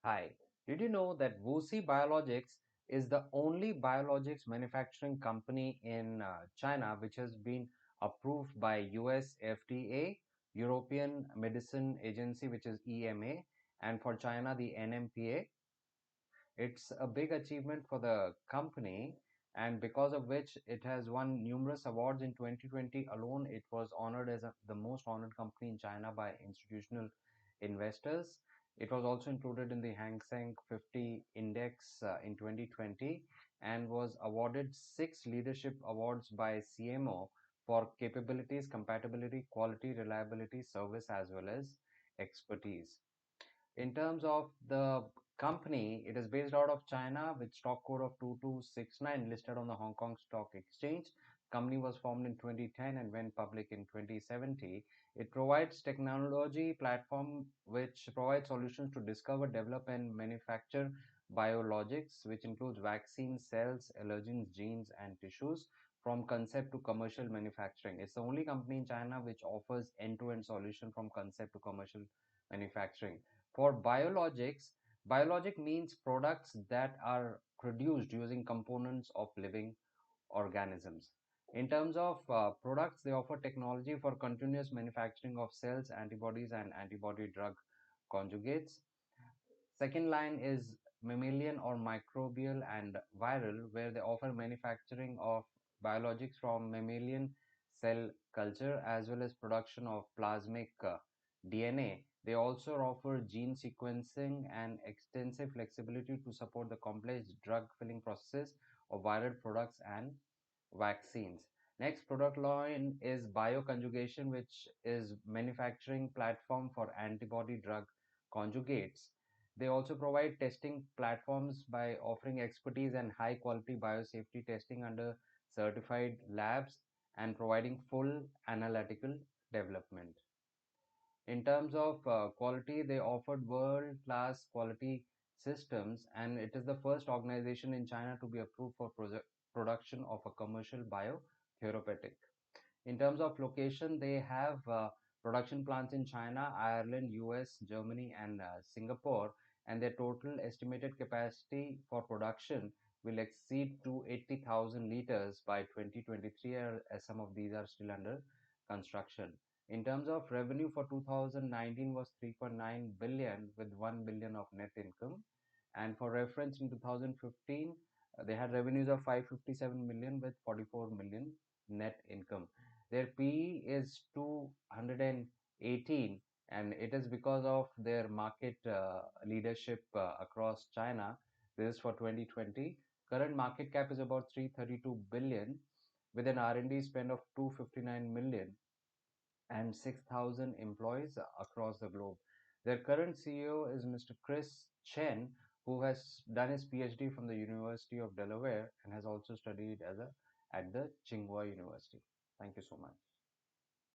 Hi, did you know that WuXi Biologics is the only biologics manufacturing company in China which has been approved by US FDA, European Medicine Agency, which is EMA, and for China, the NMPA? It's a big achievement for the company, and because of which it has won numerous awards. In 2020 alone, it was honored as the most honored company in China by institutional investors. It was also included in the Hang Seng 50 index in 2020 and was awarded 6 leadership awards by CMO for capabilities, compatibility, quality, reliability, service, as well as expertise. In terms of the company, it is based out of China with stock code of 2269, listed on the Hong Kong Stock Exchange. Company was formed in 2010 and went public in 2017. It provides technology platform which provides solutions to discover, develop, and manufacture biologics, which includes vaccines, cells, allergens, genes, and tissues from concept to commercial manufacturing. It's the only company in China which offers end-to-end solution from concept to commercial manufacturing. For biologics, biologic means products that are produced using components of living organisms. In terms of products, they offer technology for continuous manufacturing of cells, antibodies, and antibody drug conjugates. Second line is mammalian or microbial and viral, where they offer manufacturing of biologics from mammalian cell culture as well as production of plasmic DNA. They also offer gene sequencing and extensive flexibility to support the complex drug filling processes of viral products and vaccines. Next product line is bioconjugation, which is manufacturing platform for antibody drug conjugates. They also provide testing platforms by offering expertise and high quality biosafety testing under certified labs and providing full analytical development. In terms of quality, they offered world class quality systems, and it is the first organization in China to be approved for production of a commercial biotherapeutic. In terms of location, they have production plants in China, Ireland, US, Germany, and Singapore, and their total estimated capacity for production will exceed to 80,000 liters by 2023, as some of these are still under construction. In terms of revenue for 2019 was 3.9 billion with 1 billion of net income. And for reference, in 2015, they had revenues of 557 million with 44 million net income. Their PE is 218, and it is because of their market leadership across China. This is for 2020. Current market cap is about 332 billion with an R&D spend of 259 million and 6,000 employees across the globe. Their current CEO is Mr. Chris Chen, who has done his PhD from the University of Delaware and has also studied at the Tsinghua University. Thank you so much.